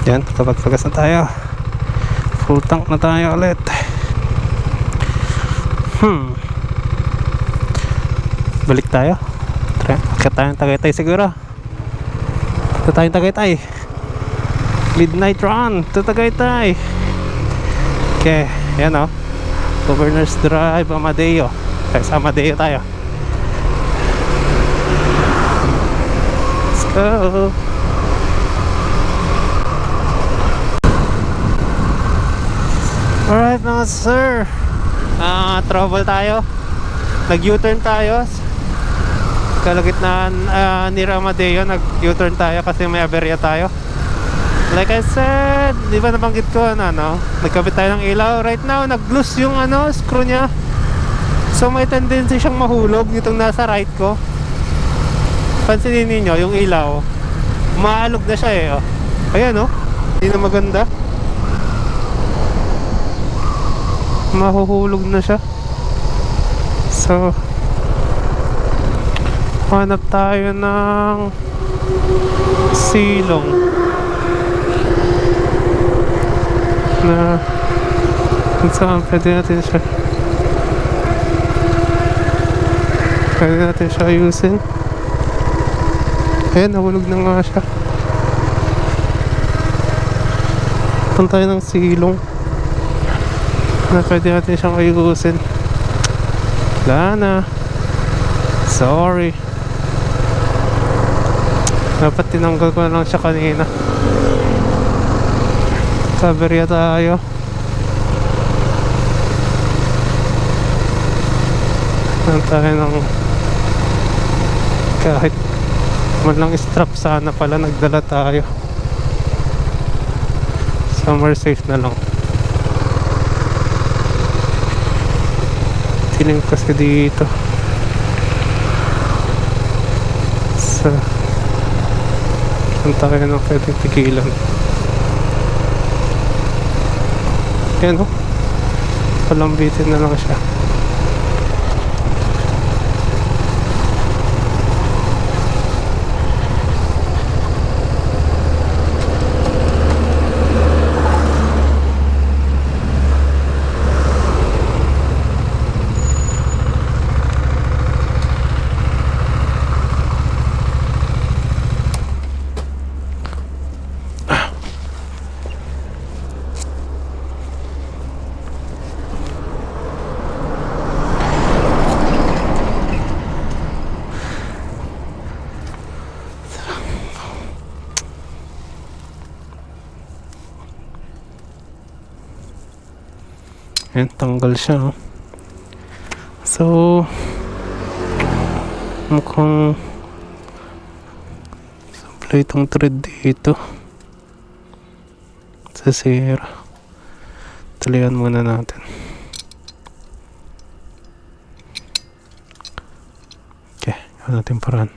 Yan, kapag-pagas na tayo. Full tank na tayo ulit. Balik tayo. Akit tayong Tagaytay siguro. Ito tayong Tagaytay. Midnight run to Tagaytay. Okay, yan o. Governor's Drive, Amadeo. Kaya sa Amadeo tayo. Let's go. Alright mga sir, travel tayo. Nag-U-turn tayo. Kalagitnaan ni Amadeo, nag-U-turn tayo kasi may aberya tayo. Like I said, di ba nabanggit ko nagkabit tayo ng ilaw. Right now, nag-loose yung screw nya. So may tendency siyang mahulog itong nasa right ko. Pansinin niyo yung ilaw, maalog na siya eh. Ayan hindi na maganda. Mahuhulog na siya. So hanap tayo ng silong na kung saan pwede natin siya ayusin. Ayan, nahulog na nga siya. Punta tayo ng silong na pwede natin siyang ayusin. Wala na. Sorry. Dapat tinanggal ko na lang siya kanina. Saberya tayo. Nan tayo ng kahit man lang strap sana pala nagdala tayo. Somewhere safe na lang. Feeling kasi dito sa saan tayo ng pwedeng tigilan. Yan palambitin na lang siya. Ayan, tanggal siya. So mukhang supply itong thread dito sa sira. Tuloyan muna natin. Okay, gawin natin paraan.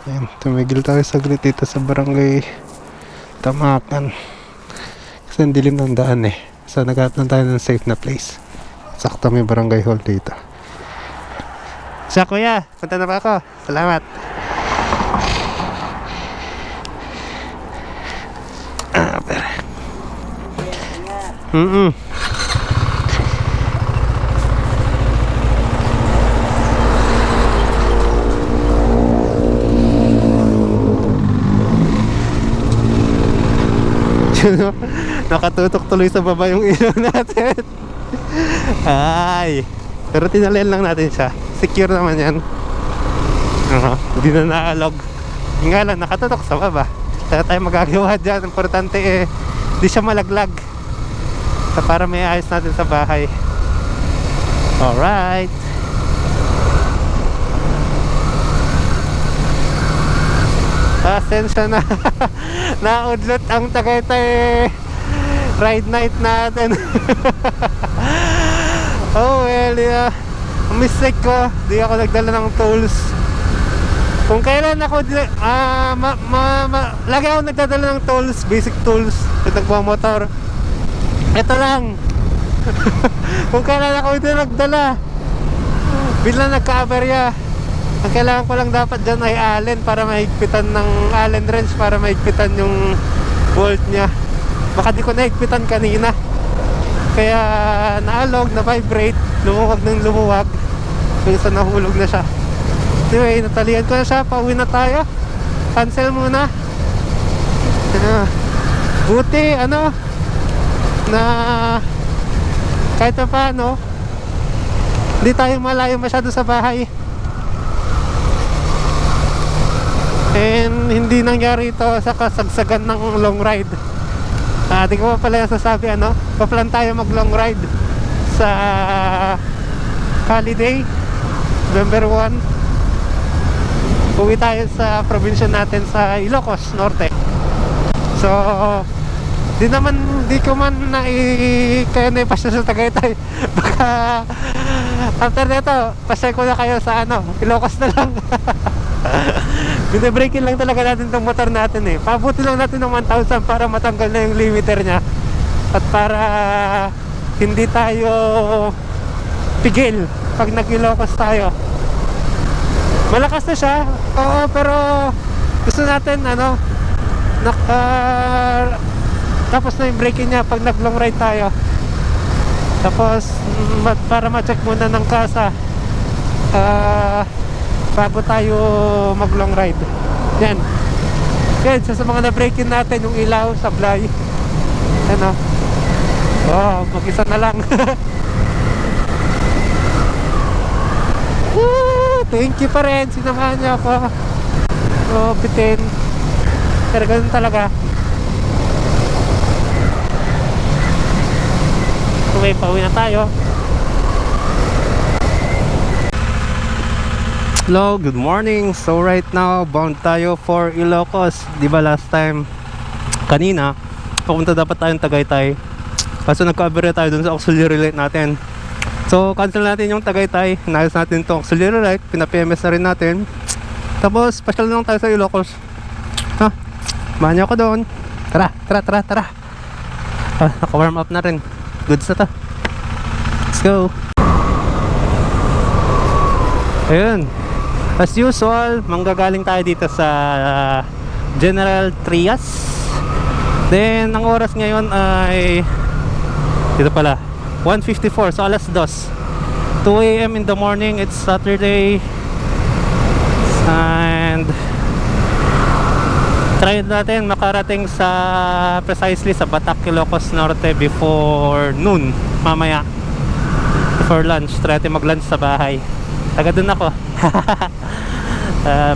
Ayan, tumigil tayo saglit dito sa barangay Tamakan kasi ang dilim ng daan eh. So naghanap lang tayo ng safe na place. Sakto may barangay hall dito. Siya kuya, punta na ba ako? Salamat. Pera. Nakatutok tuloy sa baba yung ilaw natin. Ay, pero tinalian lang natin siya. Secure naman yan. Hindi na naalog. Yung nga lang, nakatutok sa baba. Kaya tayo magagawa dyan. Importante di siya malaglag. So, para may ayos natin sa bahay. Alright. Pasensya na. Naudlot ang Tagaytay ride night natin. Oh well, mistake ko. Di ako nagdala ng tools. Kung kailan ako lagi ako nagdadala ng tools, basic tools at nagmamotor. Ito lang. Kung kailan ako hindi nagdala, bigla nagka-aberya. Ang kailangan ko lang dapat dyan ay allen para mahigpitan ng allen wrench para mahigpitan yung bolt nya. Baka di ko nahigpitan kanina, kaya naalog, na-vibrate, lumuwag ng lumuwag. Minsan nahulog na siya. Anyway, natalian ko na siya. Pauwi na tayo. Cancel muna. Buti na kahit pa paano hindi tayo malayo masyado sa bahay, and hindi nangyari ito sa kasagsagan ng long ride. Di ko pa pala sasabi, pa-plan tayo mag long ride sa holiday November 1. Uwi tayo sa probinsya natin sa Ilocos Norte. So di ko man kaya na ipasya sa Tagaytay. Baka after nito pasya ko na kayo sa Ilocos na lang. Bine-breakin lang talaga natin tong motor natin eh. Pabuti lang natin ng 1,000 para matanggal na yung limiter nya, at para hindi tayo pigil pag nag-Ilocos tayo. Malakas na siya, oo, pero gusto natin tapos na yung braking niya pag nag-long ride tayo. Tapos para ma-check muna ng kasa bago tayo mag-long ride. Yan. So, sa mga na-braking natin, yung ilaw, sablay. Mag-isa na lang. Thank you pa rin, sinamahan niyo ako. Bitin. Pero ganun talaga. Pauwi na tayo. Hello, good morning. So right now, bound tayo for Ilocos. Di ba last time, kanina, papunta dapat tayong Tagaytay. Kaso nagka-aberya tayo dun sa auxiliary light natin. So cancel natin yung Tagaytay. Inayos natin itong auxiliary light. Pina-PMS na rin natin. Tapos, pasyal lang tayo sa Ilocos. Samahan niyo ako doon. Tara. Naka-warm up na rin. Goods na to. Let's go. Ayun. As usual, manggagaling tayo dito sa General Trias. Then, ang oras ngayon ay dito pala 1:54, so alas 2 AM in the morning. It's Saturday. And try natin makarating sa precisely sa Batac, Ilocos Norte before noon mamaya, before lunch. Try natin mag-lunch sa bahay. Taga dun ako.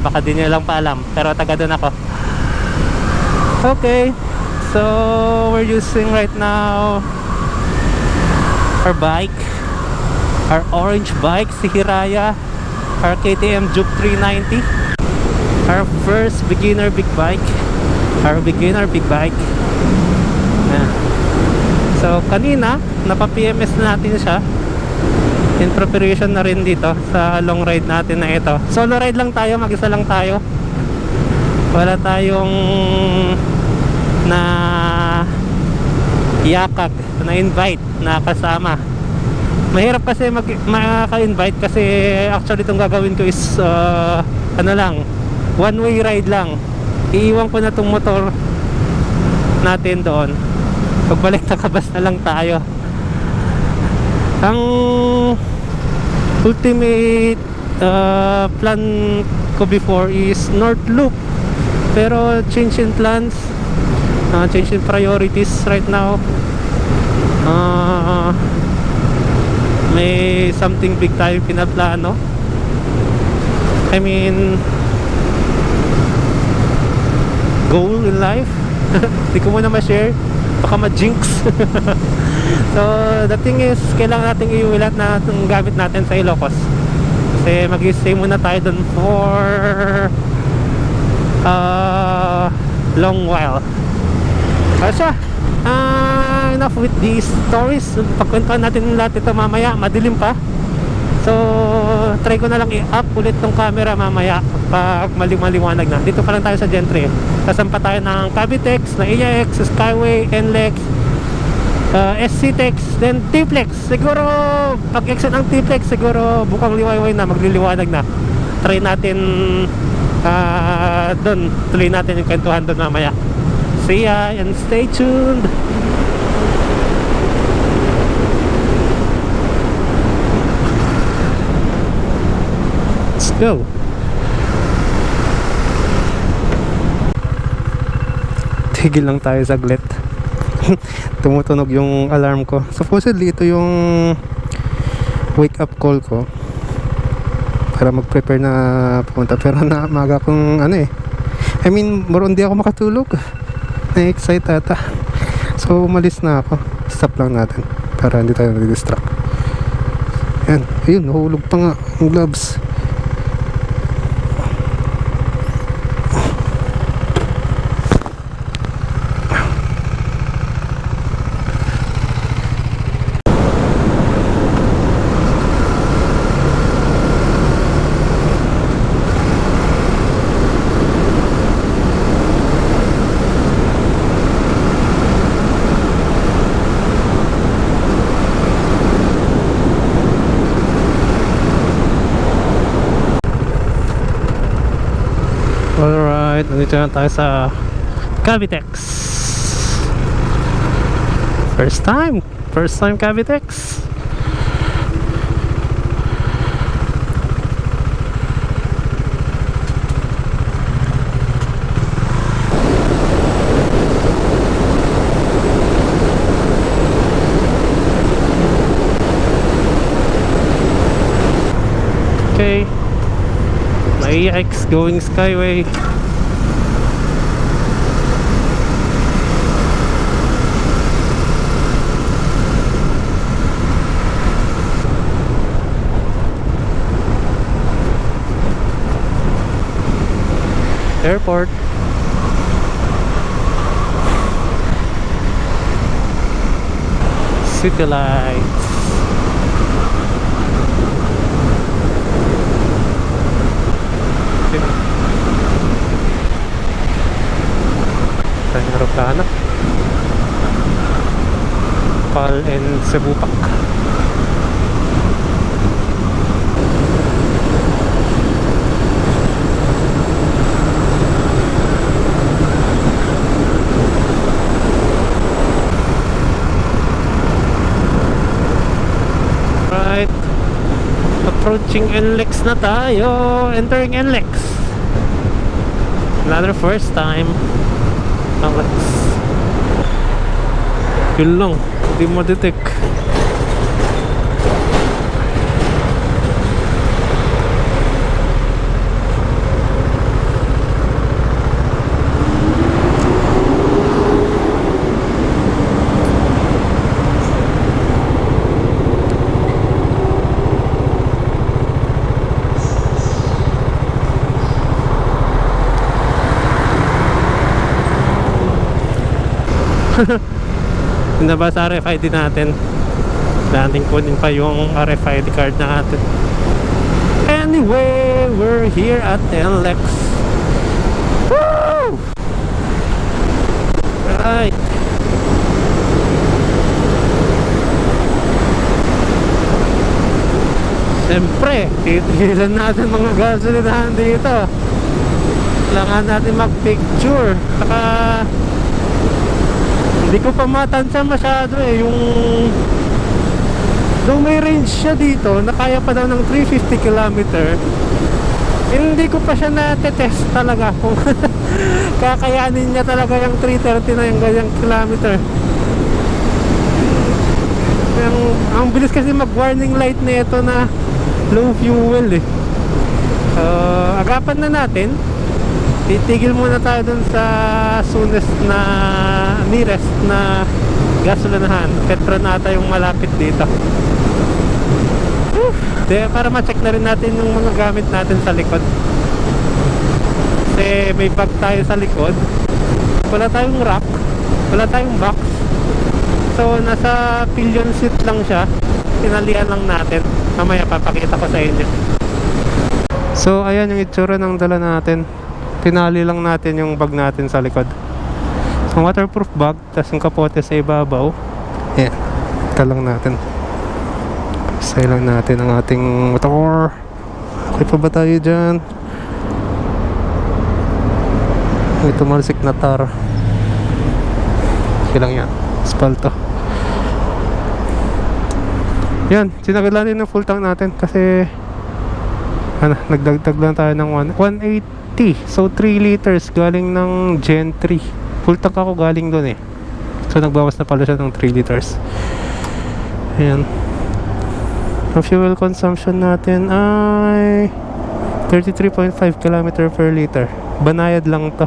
Baka di nyo lang pa alam, pero taga dun ako. Okay, so we're using right now our bike, our orange bike, si Hiraya, our KTM Juke 390, our first beginner big bike, So kanina napa-PMS na natin siya, in preparation na rin dito sa long ride natin na ito. Solo ride lang tayo, mag-isa lang tayo. Wala tayong na yakag, na invite, na kasama. Mahirap kasi maka-invite kasi actually itong gagawin ko is one way ride lang. Iiwan ko na itong motor natin doon. Pagbalik nakabas na lang tayo. Ang ultimate plan ko before is North Loop, pero change in plans, change in priorities right now. May something big tayo pinaplano. I mean, goal in life. Hindi ko muna ma-share, baka ma-jinx. So the thing is, kailangan natin iuwi lahat na itong gamit natin sa Ilocos, kasi mag-stay muna tayo dun for long while. Kasi enough with these stories. Pagkwentuhan natin lahat ito mamaya, madilim pa. So try ko na lang i-up ulit tong camera mamaya pag maliwanag na. Dito pa lang tayo sa Gentry. Kasampa tayo ng Cavitex, na AIX, Skyway, NLEX, SCTEX, then T-Flex. Siguro pag exit ng T-Flex, siguro bukang liwayway na, magliliwanag na. try natin doon. Tuloy natin yung kwentuhan doon mamaya. See ya and stay tuned. Let's go. Tigil lang tayo saglit. Tumutunog yung alarm ko. Supposedly ito yung wake up call ko para mag-prepare na pumunta, pero maga kong I mean, more on di ako makatulog. Na-excite ata. So umalis na ako. Stop lang natin para hindi tayo nadidistract. Yan, ayun, nahulog pa nga yung gloves. Alright, nandito na tayo sa Cavitex. First time Cavitex. Okay, AX going Skyway. Airport. City lights. Tayong aeroplano. PAL and Cebupac. Right, approaching NLEX na tayo. Entering NLEX. Another first time NLEX. Yun lang, hindi mo detect. Naba sa RFID natin. Dating kunin pa yung RFID card natin. Anyway, we're here at NLEX. Woo! Right. Siyempre, titigilan natin mga gasolinahan dito. Kailangan natin mag-picture. Saka hindi ko pa matansya masyado yung may range siya dito na kaya pa daw ng 350 km. Hindi ko pa siya natetest talaga kung kakayanin niya talaga yung 330 na yung ganyang kilometer. Ang bilis kasi mag-warning light na ito na low fuel eh. Agapan na natin. Titigil muna tayo dun sa soonest na nearest na gasolinahan. Petronata yung malapit dito. Para ma-check na rin natin yung mga gamit natin sa likod. Kasi may bag tayo sa likod. Wala tayong rack, wala tayong box. So nasa pillion seat lang siya. Tinalian lang natin. Mamaya papakita ko sa inyo. So ayan yung itsura ng dala natin. Tinali lang natin yung bag natin sa likod. So waterproof bag, tapos yung kapote sa ibabaw. Ayan, ito lang natin. Say lang natin ang ating motor. Okay pa ba tayo dyan? May tumalsik na tar. Okay lang yan. Espalto. Yan, sinagad natin ng full tank natin kasi nagdagdag lang tayo ng 180. So 3 liters galing ng Gen 3. Full tank ako galing dun eh. So nagbawas na pala siya ng 3 liters. Ayan. Ang fuel consumption natin ay 33.5 km per liter. Banayad lang to.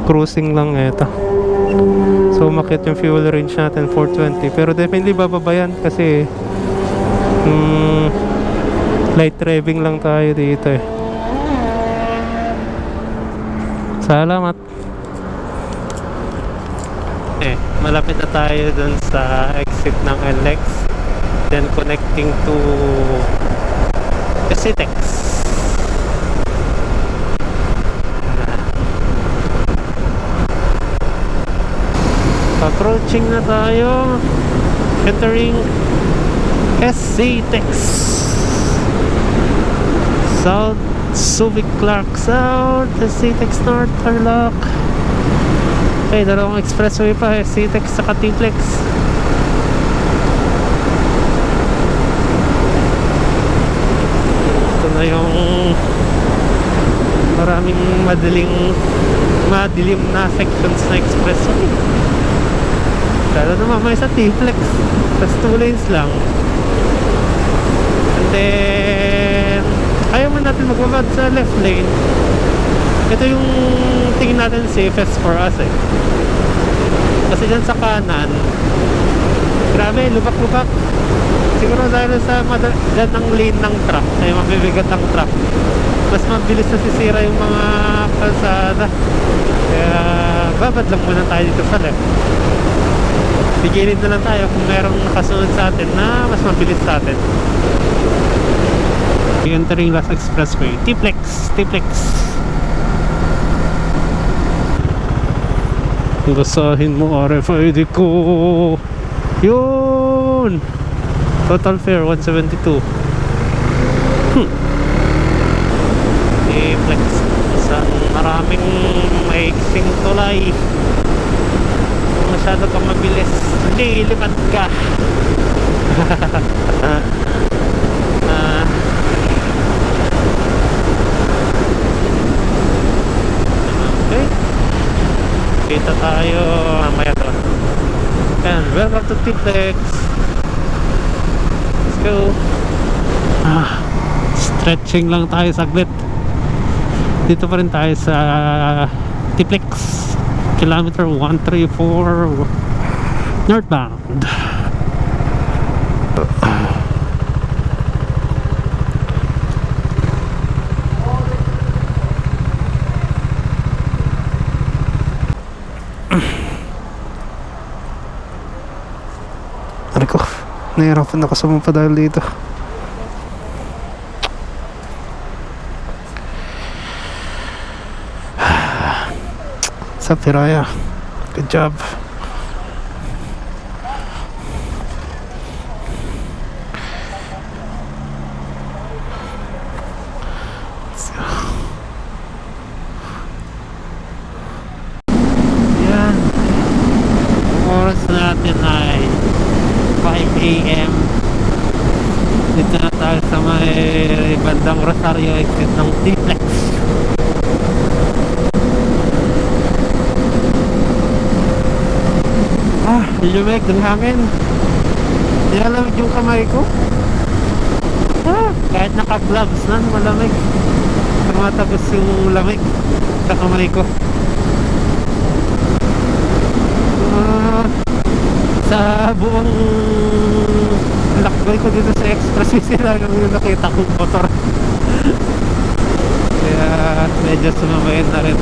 Cruising lang ito. So umakyat yung fuel range natin 420. Pero definitely bababa yan kasi light driving lang tayo dito eh. Salamat. Malapit na tayo dun sa exit ng LX. Then connecting to Citex. Approaching na tayo. Entering Citex. South Subic Clark South, Citex North, Tarlac. Okay, dalawang expressway pa, Citex sa T-Flex. Ito na yung maraming madilim na sections na expressway. Lalo naman may sa T-Flex. Tapos 2 lanes lang. And then ayaw man natin magbabad sa left lane. Ito yung tingin natin safest for us eh. Kasi dyan sa kanan, grabe, lubak-lubak. Siguro dahil sa dyan ang lane ng truck, ay mabibigat ang truck, mas mabilis na sisira yung mga kalsada. Kaya babad lang muna tayo dito sa left. Pigilid na lang tayo kung merong nakasunod sa atin na mas mabilis sa atin. Entering Las Expressway, T-Flex. Basahin mo RFID ko. Yun, total fare 172. T-Flex, isang maraming maiksing tulay. Kung masyado kang mabilis, hindi, lipad ka. Okay, kita tayo mamaya doon. And welcome to T-Flex. Let's go. Stretching lang tayo saglit. Dito pa rin tayo sa T-Flex, kilometer 134 northbound. Ano ko, nahihirapan ako sumampa dahil dito. Sa Piraya, good job. Let's go. Yan, oras natin ay 5 AM. Dito na tayo sa may bandang Rosario exit ng T-Flex. Lumig ng hangin. Nilalamig yung kamay ko. Kahit naka-gloves na, malamig. Tumatagos yung lamig sa kamay ko. Sa buong lakbay ko dito sa expressway, sila yung nakita kong motor. Kaya medyo sumamayin na rin.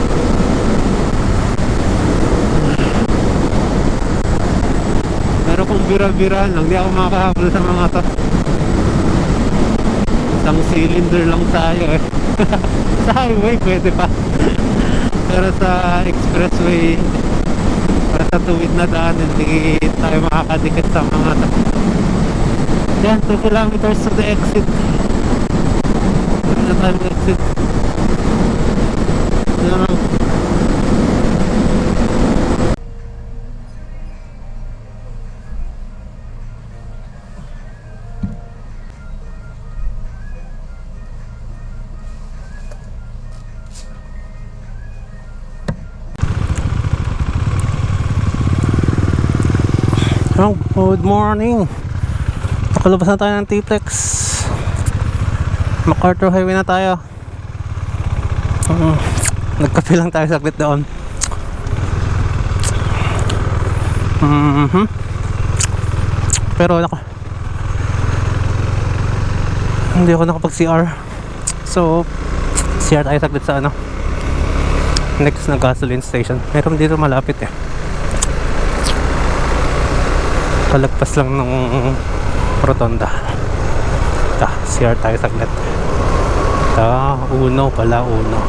Pero kung bira-birahan lang, di ako makakahabol sa mga to. Isang cylinder lang tayo eh. Sa highway pwede pa. Pero sa expressway, para sa tuwid na daan, hindi tayo makakadikit sa mga to. Yan, 2 kilometers to the exit. Ano na tayo mag-exit. Yan lang. Oh, good morning. Nakalabas na tayo ng T-Flex. MacArthur Highway na tayo. Nagkape lang tayo saglit doon. Pero hindi ako nakapag-CR. So CR tayo saglit sa next na gasoline station. Meron dito malapit eh. Palagpas lang ng rotonda. CR tayo saglit. Uno pala, Uno.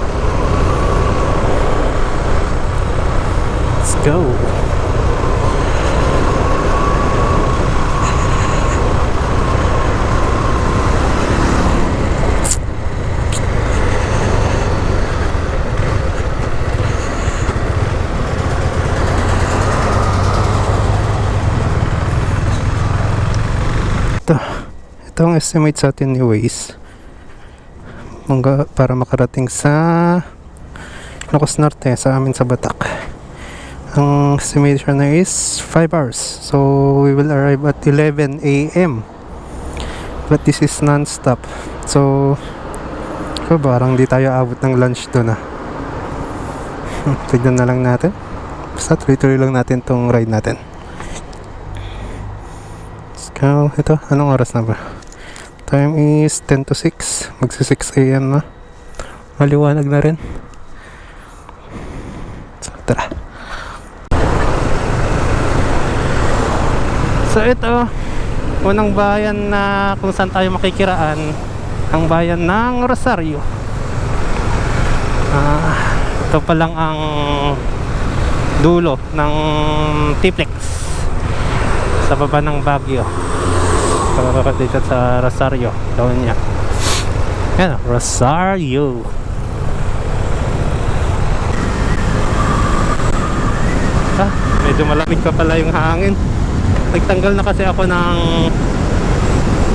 Let's go. Ito ang estimate sa atin ni Waze para makarating sa Ilocos Norte, sa amin sa Batak. Ang estimation na is 5 hours, so we will arrive at 11 AM, but this is non-stop, so parang di tayo abot ng lunch doon. Tignan na lang natin, basta tuloy-tuloy lang natin tong ride natin. So ito, anong oras na ba? Time is 10 to 6. Magsi 6 AM na. Maliwanag na rin. So, tara. So ito, unang bayan na kung saan tayo makikiraan, ang bayan ng Rosario. Ito pa lang ang dulo ng T-Flex sa baba ng Baguio. Dito sa Rosario, doon niya. Yan, Rosario. Medyo malamig pa pala yung hangin. Nagtanggal na kasi ako ng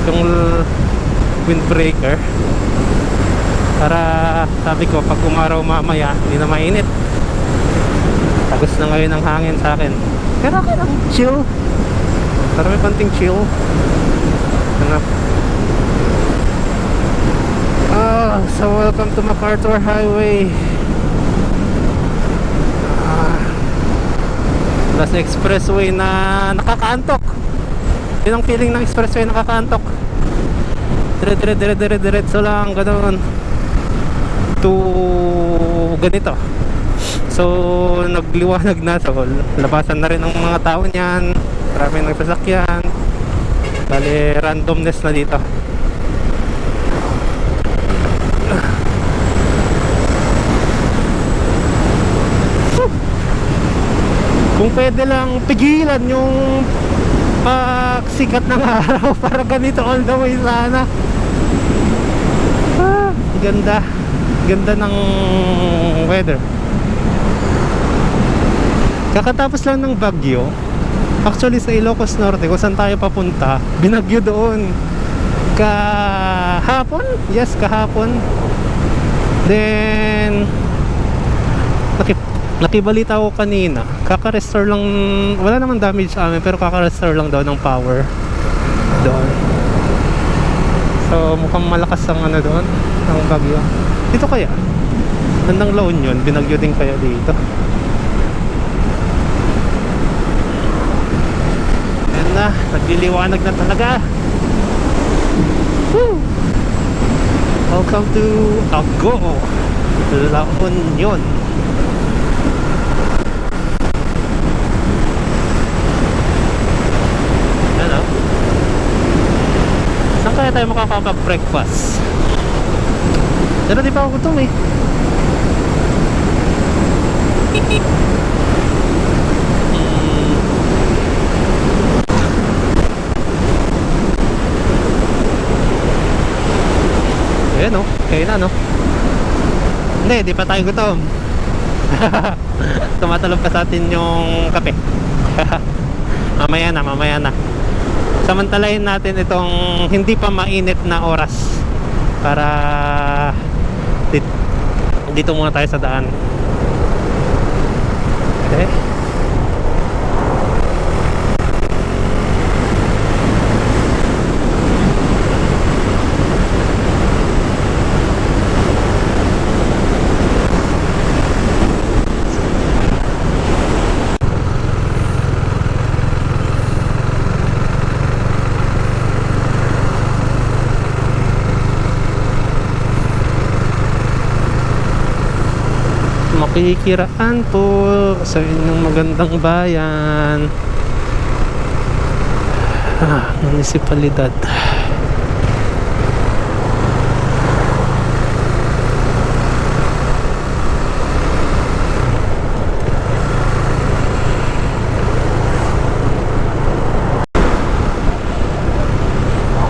yung windbreaker para sabi ko pag umaraw mamaya hindi na mainit. Tagos na ngayon ang hangin sa akin. Pero okay lang, chill. Para may konting chill. So welcome to MacArthur Highway. Plus expressway na nakakaantok. Yun ang feeling ng expressway, nakakaantok. Diretso lang, ganoon to ganito. So nagliwanag na, so labasan na rin ang mga tao niyan. Maraming nagsasakyan. Bali, randomness na dito. Kung pwede lang pigilan yung pagsikat ng araw para ganito all the way sana. Ganda. Ganda ng weather. Kakatapos lang ng bagyo. Actually sa Ilocos Norte, kung saan tayo papunta, binagyo doon kahapon. Yes, kahapon. Then nakibalita ko kanina, kaka-restore lang, wala namang damage sa amin, pero kaka-restore lang daw ng power doon. So mukhang malakas ang doon, ang bagyo. Dito kaya bandang La Union, binagyo din kaya dito. Ayan na, nagliliwanag na talaga. Woo! Welcome to Agoo, La Union. Hello. Saan kaya tayo makakapag-breakfast? Pero di pa ako gutom eh. Ayan o, Okay na, no? Hindi, di pa tayo gutom. Tumatalab pa sa atin yung kape. Mamaya na, mamaya na. Samantalahin natin itong hindi pa mainit na oras para dito muna tayo sa daan. Okay. Makikiraan po sa inyong magandang bayan. Munisipalidad.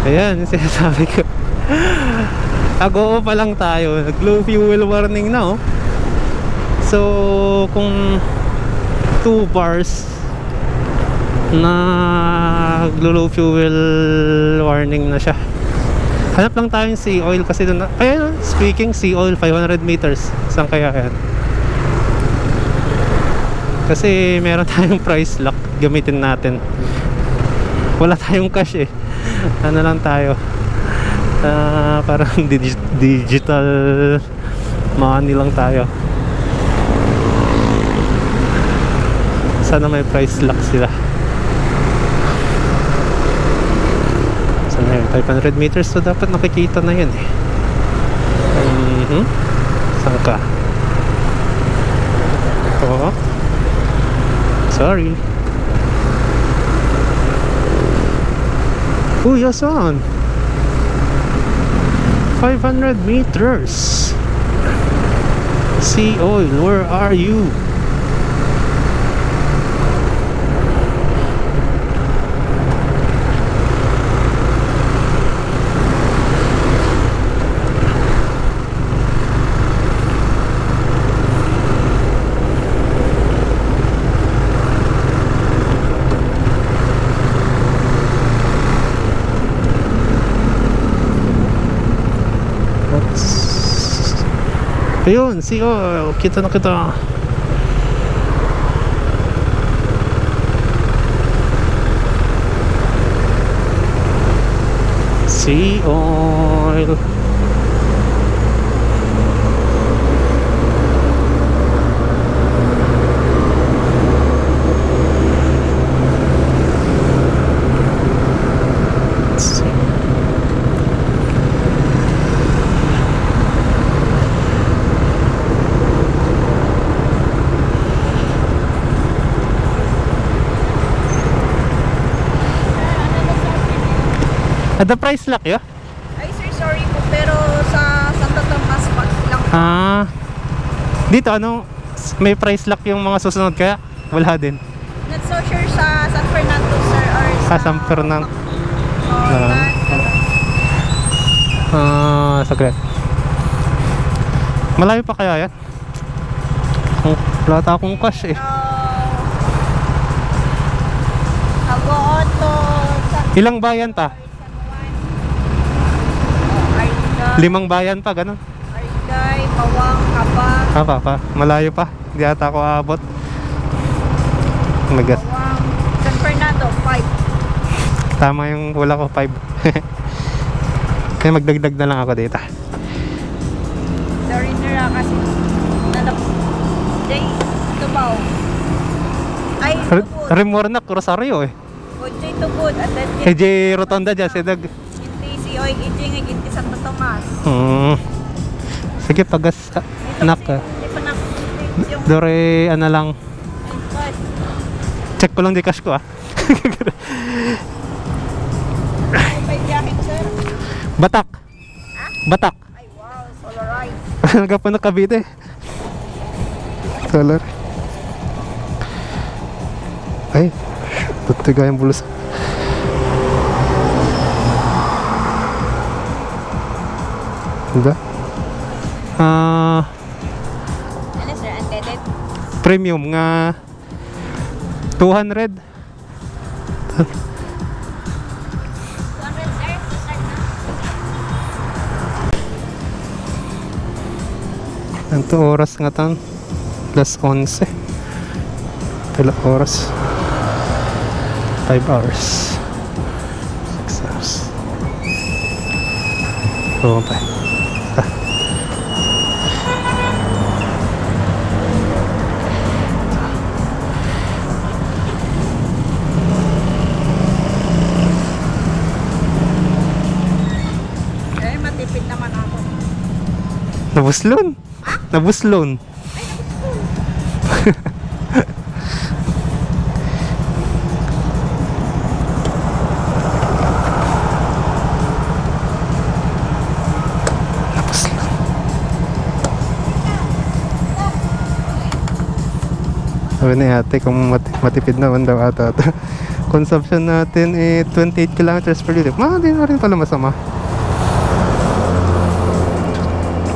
Ayan, yung sinasabi ko. Ago pa lang tayo. Nag-low fuel warning na, oh. So, kung 2 bars na low fuel warning na siya. Hanap lang tayong sea oil kasi doon. Ayun, speaking sea oil, 500 meters. Saan kaya yan? Kasi meron tayong price lock, gamitin natin. Wala tayong cash eh. Ano lang tayo? Parang digital money lang tayo. Sana may price lock sila. Sana yun, 500 meters, so dapat nakikita na yun eh. Saan ka? Oo. Sorry. Uy, asan? 500 meters. Sea oil, where are you? Ayun, sea oil. Kita na kita. Sea oil. The price lock yun? Ay sir, sorry po, pero sa Santo Tomas lang. Dito ano, may price lock yung mga susunod kaya wala din. Not so sure sa San Fernando sir or sa San Fernando. Saglit. Malayo pa kaya yan? Wala ta akong cash eh. Agoto. Ilang bayan pa? 5 bayan pa, ganun. Arigay, Pawang, Kabang. Pa. Malayo pa. Hindi ata ako aabot. Magas. Pawang, San Fernando, 5. Tama yung wala ko, 5. Kaya magdagdag na lang ako dito. Sorry nila kasi nalap. Jay, Tubaw. Ay, Tubod. Remornak, Rosario eh. Jay, Tubod. At then, KJ Rotonda dyan, sidag. Ginti, si Oy, Ginti, Santo Tomas. Sige, pagas. Nak. Hindi pa yung Dore, ano lang. Check ko lang di cash ko ah. May biyahe, sir. Batak. Batak. Ay, wow, solar ride. Nagapa na Cavite. Solar. Ay, tutiga yung bulsa. Diba? Ano sir, unleaded? Premium nga 200. 200 sir, start na. Anto oras nga tan? Plus 11. Pila oras? 5 hours. 6 hours. Oo pa. Sir, matipid naman ako. Nabuslon. Nabuslon. Sabi ni ate kung matipid naman daw ata ito. Consumption natin 28 kilometers per liter. Di na rin pala masama.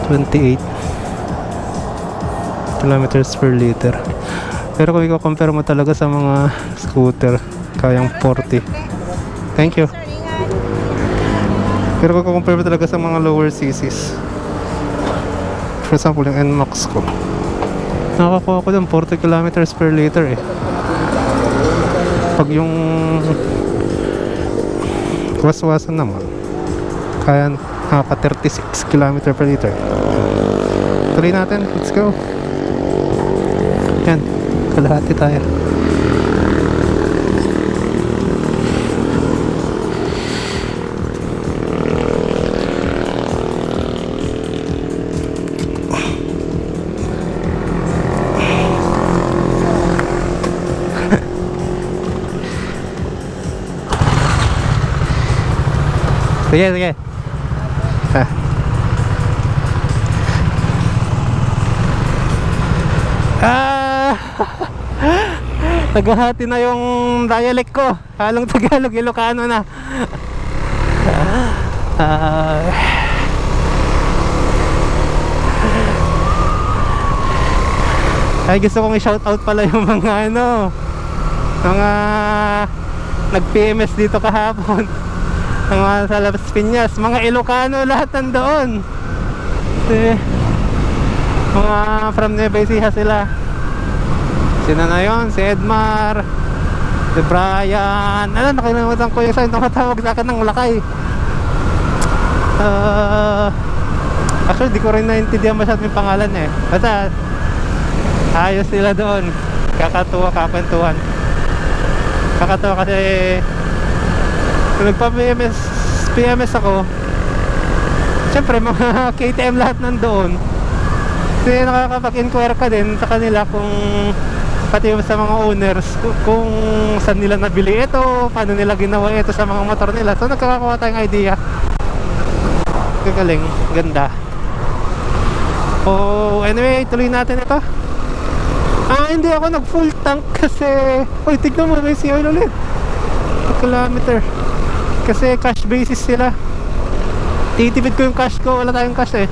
28 kilometers per liter. Pero kung i-compare mo talaga sa mga scooter, kayang 40. Thank you. Sir, ingat. Pero kung compare mo talaga sa mga lower CCs, for example yung NMAX ko, nakakuha ko doon 40 kilometers per liter eh. Pag yung waswasan naman, kaya nakaka 36 kilometer per liter. Tuloy natin, let's go. Yan, kalahati tayo. Sige, sige. Naghahati na yung dialect ko. Halong Tagalog, Ilocano na. Ay, gusto kong i-shoutout pala yung mga mga nag-PMS dito kahapon. Ang mga sa Las Piñas, mga Ilocano lahat nandoon. Kasi mga from Nueva Ecija sila. Sino na yun? Si Edmar, si Brian. Nakalimutan ko yung sa'yo. Nakatawag sa akin ng lakay. Actually, di ko rin naintindihan masyadong yung pangalan eh. Basta, ayos sila doon. Kakatuwa, kapantuhan. Kakatuwa kasi kung nagpa-PMS ako, syempre mga KTM lahat nandoon. Kasi nakakapag-inquire ka din sa kanila kung pati sa mga owners kung saan nila nabili ito, paano nila ginawa ito sa mga motor nila. So nagkakakuha tayong idea. Gagaling, ganda. Oh, anyway, tuloy natin ito. Hindi ako nag full tank kasi tignan mo, may sea oil ulit 2 kilometer. Kasi cash basis sila. Titipid ko yung cash ko, wala tayong cash eh.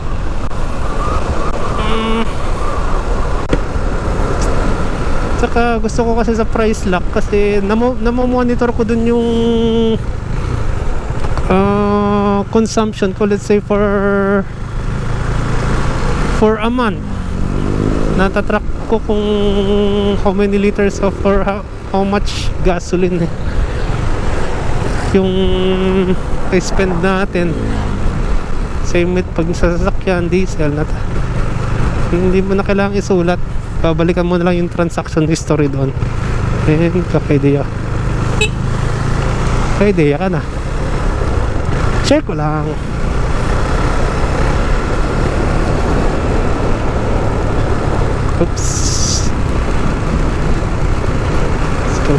Saka gusto ko kasi sa price lock kasi namomonitor ko dun yung consumption ko, let's say for a month. Natatrack ko kung how many liters of or how much gasoline yung i-spend natin. Same with pag sa sasakyan, diesel hindi mo na kailangang isulat, babalikan mo na lang yung transaction history doon. Kaka-idea ka na. Share ko lang. Oops. Let's go.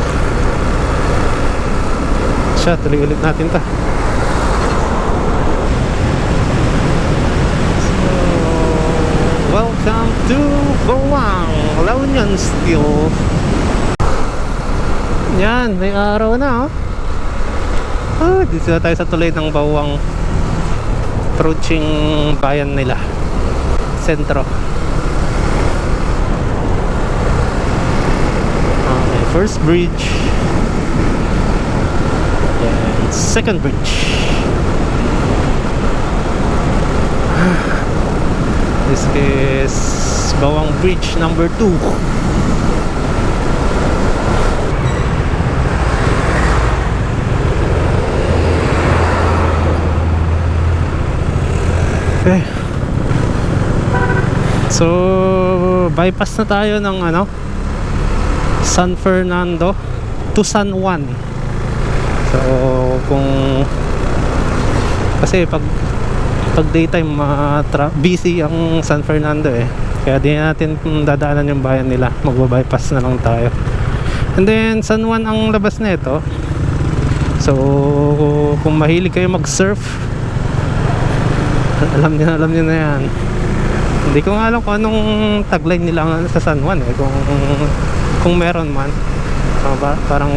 Siya, tuloy ulit natin ta. Welcome to Bawang, La Union Steel. Yan, may araw na dito na tayo sa tulay ng Bawang, approaching bayan nila. sentro. Okay, first bridge. And second bridge. This is Bawang Bridge number 2. Okay. So, bypass na tayo ng San Fernando to San Juan. So, kasi pag daytime busy ang San Fernando kaya di natin dadaanan yung bayan nila, magbabypass na lang tayo. And then San Juan ang labas na ito. So kung mahilig kayo mag surf, alam niyo na yan. Hindi ko nga alam kung anong tagline nila sa San Juan kung meron man. Parang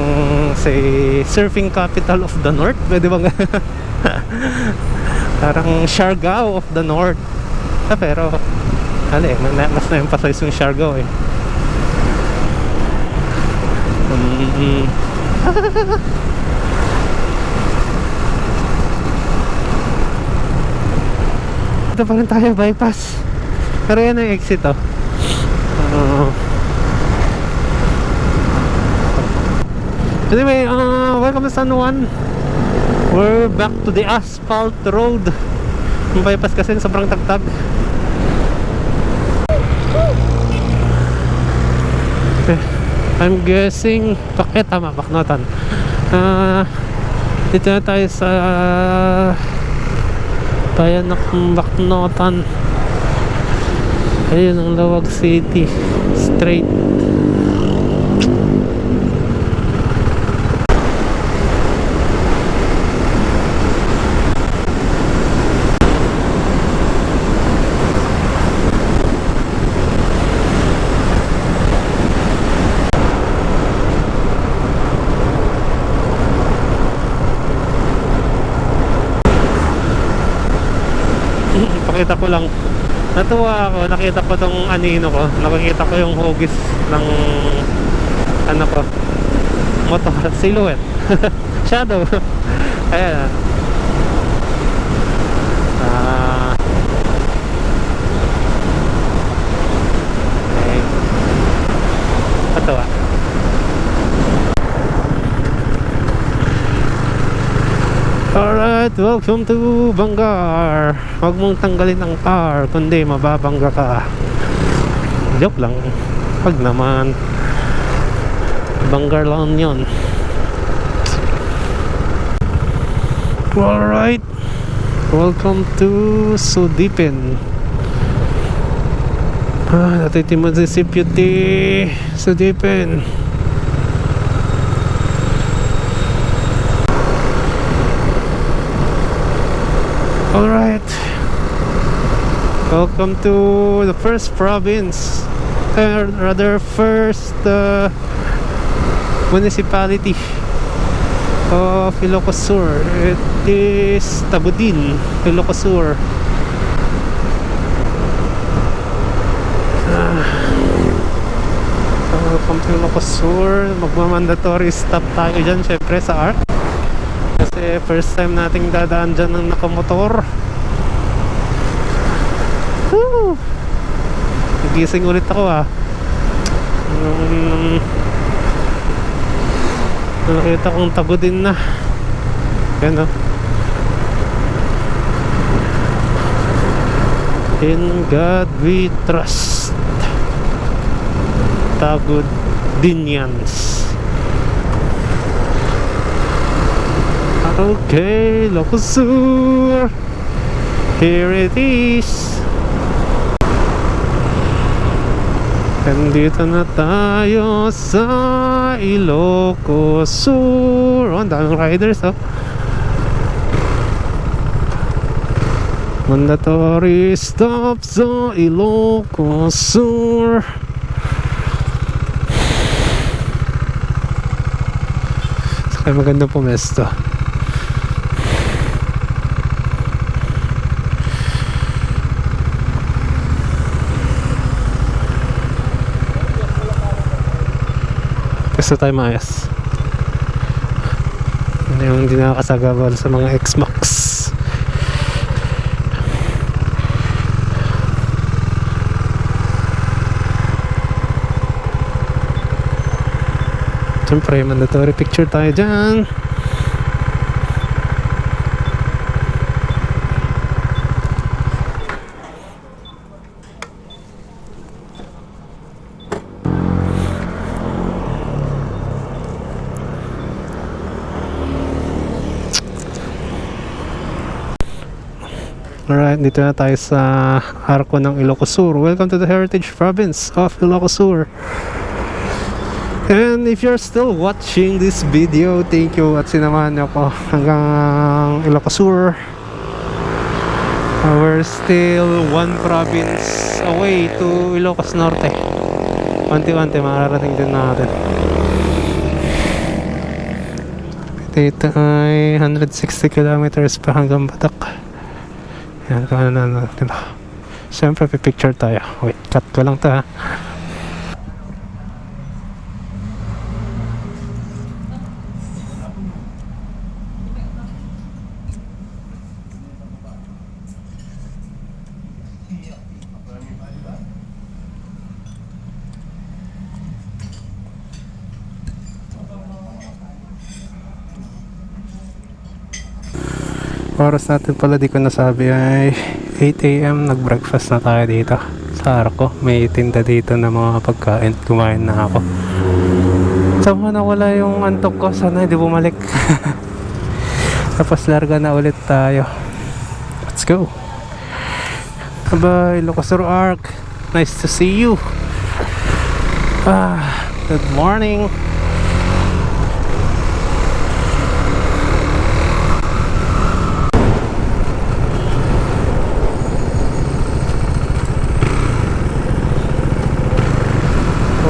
say surfing capital of the North, pwede bang parang Siargao of the North. Pero mas na-emphasize yung Siargao Ito pa rin tayo, bypass. Pero yan ang exit Anyway, welcome to San Juan. We're back to the asphalt road. Yung bypass kasi sobrang tagtag. Okay. I'm guessing tama, Baknotan. Dito na tayo sa bayan ng Baknotan. Ayun ang Lawag City. Straight. Pakita ko lang, natuwa ako, nakita ko tong anino ko, nakikita ko yung hugis ng motor, silhouette. Shadow. Ayan okay. Natuwa. Alright, welcome to Bangar. Huwag mong tanggalin ang R, kundi mababangga ka. Joke lang. Pag naman Bangar lang yun. Alright, welcome to Sudipin. Dati munisipyo di Sudipin. Alright, welcome to the first province, rather first municipality of Ilocos Sur. It is Tabudin, Ilocos Sur. So welcome to Ilocos Sur. Magmamandatory stop tayo dyan syempre sa ARC. Kasi first time nating dadaan dyan ng nakamotor. Nagising ulit ako nakita kong Tabudin na. Yan In God we trust. Tabudinians. Okay, Ilocos Sur. Here it is. Nandito na tayo sa Ilocos Sur. Ang daming riders Mandatory stop sa Ilocos Sur. Kaya maganda pumesto. Gusto tayo maayos. Ano yung hindi nakakasagabal sa mga X-Max. Siyempre, mandatory picture tayo dyan. Alright, dito na tayo sa Arco ng Ilocos Sur. Welcome to the Heritage Province of Ilocos Sur. And if you're still watching this video, thank you at sinamahan niyo ako hanggang Ilocos Sur. We're still one province away to Ilocos Norte. Unti-unti mararating din natin. Dito ay 160 kilometers pa hanggang Batak. Yan, kung ano natin. Siyempre, pipicture tayo. Wait, cut ko lang to ha. Oras natin pala di ko nasabi ay 8 AM nag-breakfast na tayo dito sa Arco. May tinda dito na mga pagkain. Kumain na ako. Sama na wala yung antok ko. Sana hindi bumalik. Tapos larga na ulit tayo. Let's go. Bye Ilocos Sur Arc. Nice to see you. Good morning.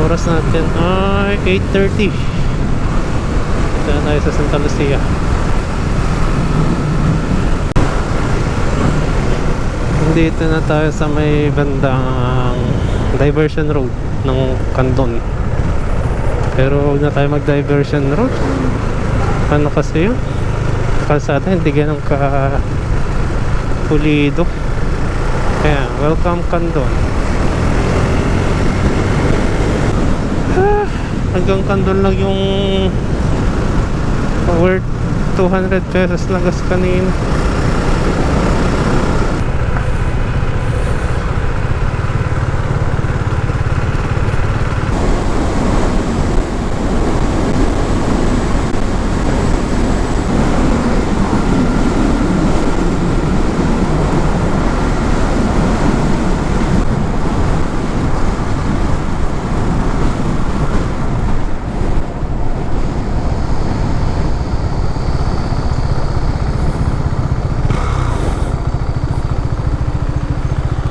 Oras natin ay 8:30. Ito na tayo sa Santa Lucia. Dito na tayo sa may bandang diversion road ng Candon. Pero huwag na tayo mag-diversion road. Ano kasi yun? Kalsada hindi ganun ka pulido. Kaya welcome Candon. Hanggang Candon lang yung worth 200 pesos lang gas kanina.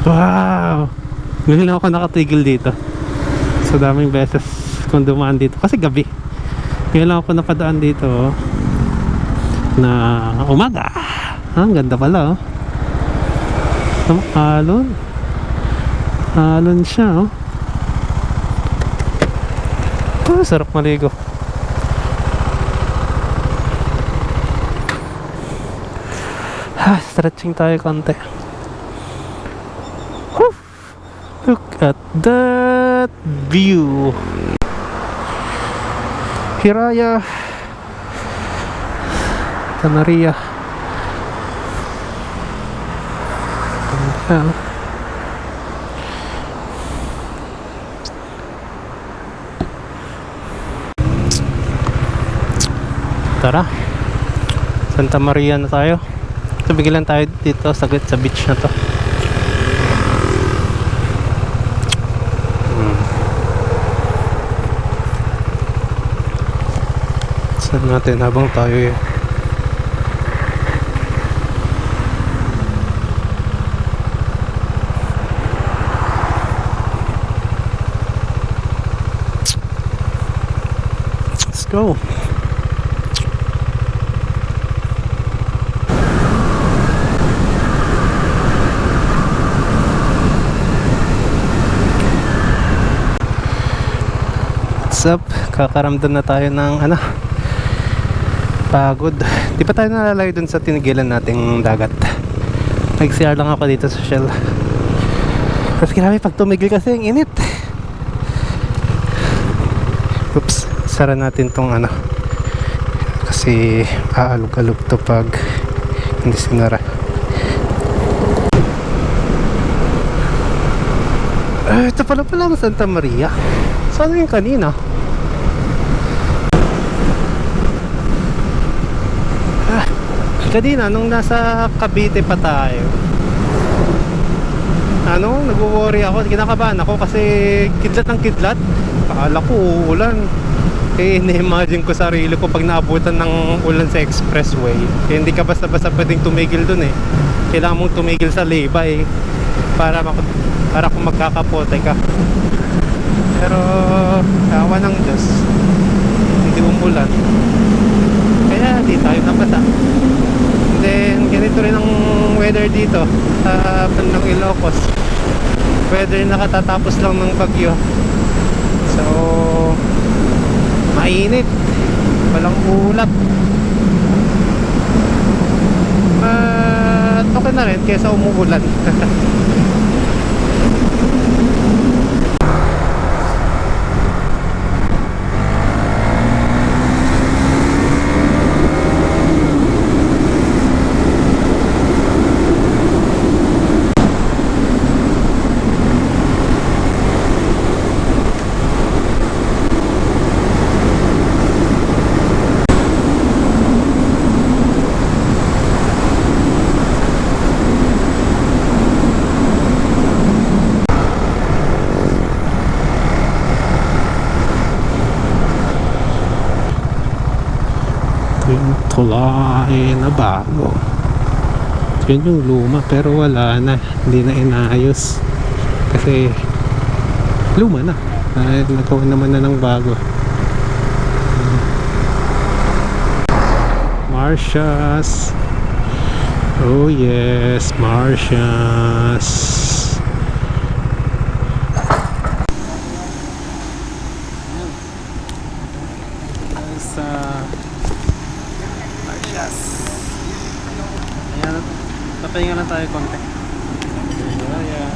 Wow! Ngayon lang ako nakatigil dito. So daming beses kung dumaan dito. Kasi gabi. Ngayon lang ako napadaan dito na umaga. Ang ganda pala oh. Alon. Alon siya oh. Sarap maligo. Stretching tayo konti. Look at that view. Hiraya Canaria. Tara, Santa Maria na tayo. So bigyan tayo dito saglit sa beach na to. Saan natin habang tayo eh. Let's go. What's up? Kakaramdam na tayo ng pagod. Di pa tayo nalalay dun sa tinigilan nating dagat. Nag-CR lang ako dito sa Shell. Tapos grabe pag tumigil kasi ang init. Oops, sara natin tong kasi aalog-alog to pag hindi sinara. Ito pala ang Santa Maria. Saan yung kanina? Kanina nung nasa Cavite pa tayo, nagwo-worry ako, kinakabahan ako kasi kidlat ng kidlat. Akala ko uulan. Na-imagine ko sarili ko pag naabutan ng ulan sa expressway. Hindi ka basta-basta pwedeng tumigil dun eh. Kailangan mong tumigil sa leba para kung magkakapote ka. Pero awa ng Diyos, hindi umulan, kaya di tayo nabasa. Then ganito rin ang weather dito sa bandang Ilocos. Weather na katatapos lang ng bagyo. So mainit, walang ulap. Okay na rin kaysa umuulan. Yung tulay na bago. Yun yung luma pero wala na, hindi na inayos kasi luma na dahil nagkaroon naman na ng bago. Marcias. Oh yes, Marcias. Ayan, papahinga lang tayo konti. Ayan.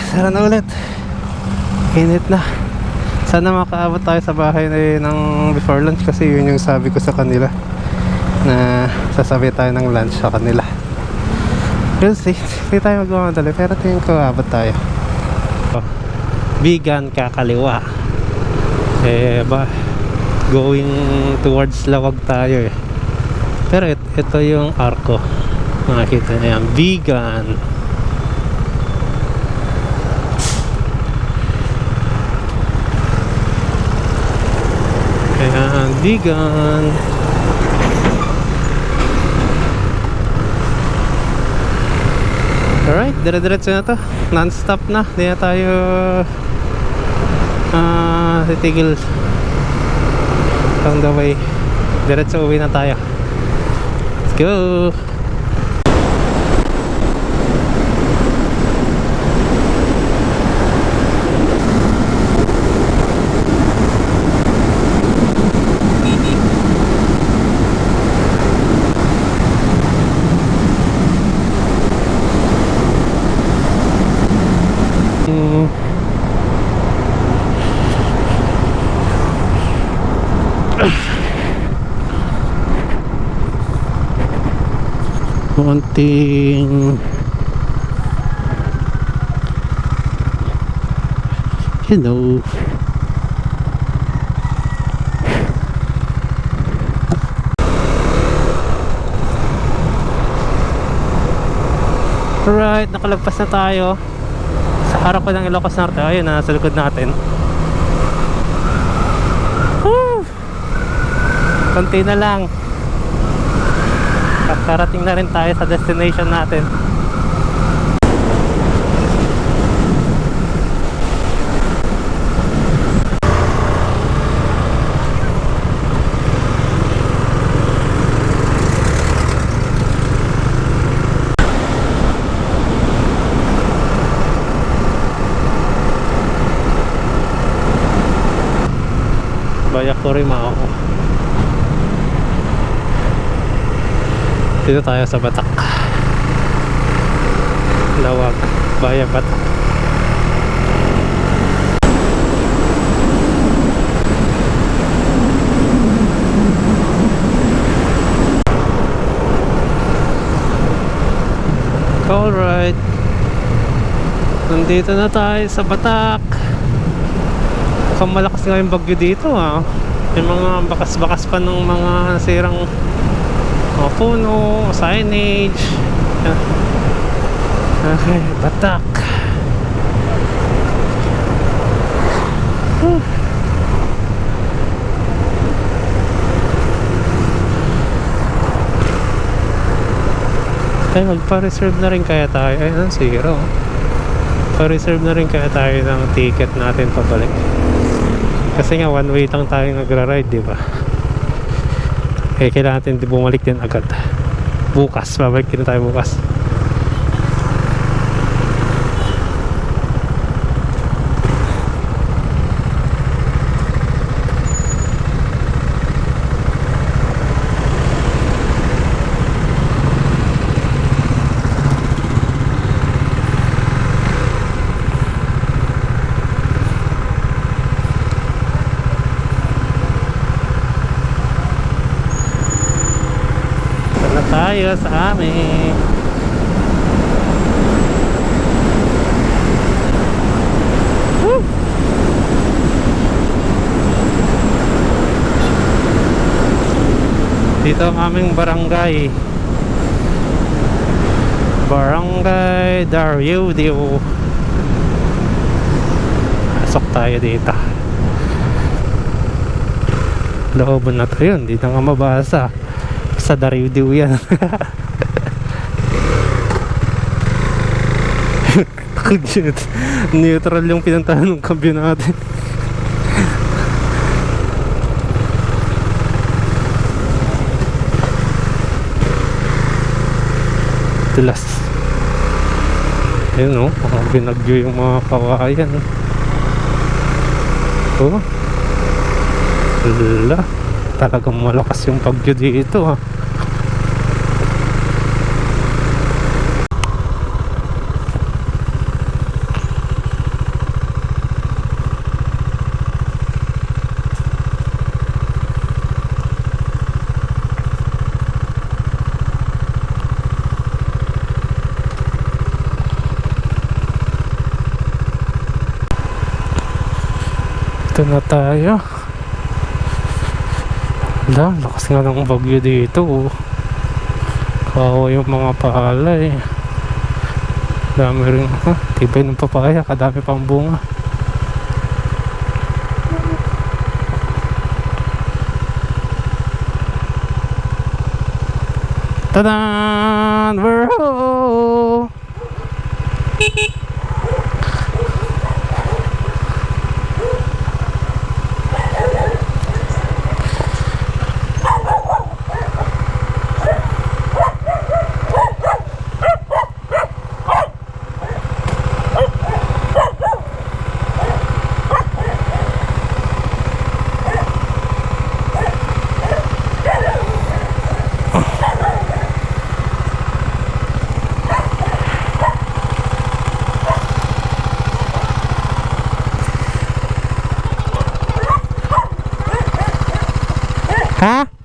Sara na ulit. Init na. Sana makaabot tayo sa bahay ng before lunch kasi yun yung sabi ko sa kanila na sasabi tayo ng lunch sa kanila. We'll see. Hindi tayo magmamadali pero tingin ko abot tayo. Vegan kakaliwa. Going towards Lawag tayo eh. Pero ito yung arko. Makikita niyo yan. Vegan. Ayan, vegan. Alright, dire-diretso na to. Non-stop na. Hindi na tayo titigil along the way. Diretso uwi na tayo. Let's go! Konting alright, nakalagpas na tayo sa harap ng Ilocos Norte. Ayun na, nasa likod natin. Woo! Konti na lang. Karating na rin tayo sa destination natin. Corimao. Dito tayo sa Batak. Lawag, Bayan Batak. Alright, nandito na tayo sa Batak. Mukhang malakas nga yung bagyo dito ha. Yung mga bakas-bakas pa ng mga sirang mga puno, signage. Okay, Batak. Ay, magpa-reserve na rin kaya tayo. Ayun, zero. Pa-reserve na rin kaya tayo ng ticket natin pabalik. Kasi nga, one way lang tayo nagra-ride, di ba? Eh, kailangan natin bumalik din agad. Bukas, babalik din tayo bukas. Tayo sa amin. Woo! Dito ang aming barangay. Barangay Daryudio. Pasok tayo dito. Looban na tayo. Hindi na nga mabasa. Sa Daryudio yan. Neutral yung pinuntahan ng kambyo natin. Tulas. Ayun o, binagyo yung mga kawayan. Oh, lala, talagang malakas yung bagyo dito ha. Ito na tayo. Wala, lakas nga ng bagyo dito. Kawawa yung mga palay. Dami rin, tibay ng papaya, kadami pang bunga. Tadaan! We're home! Ha?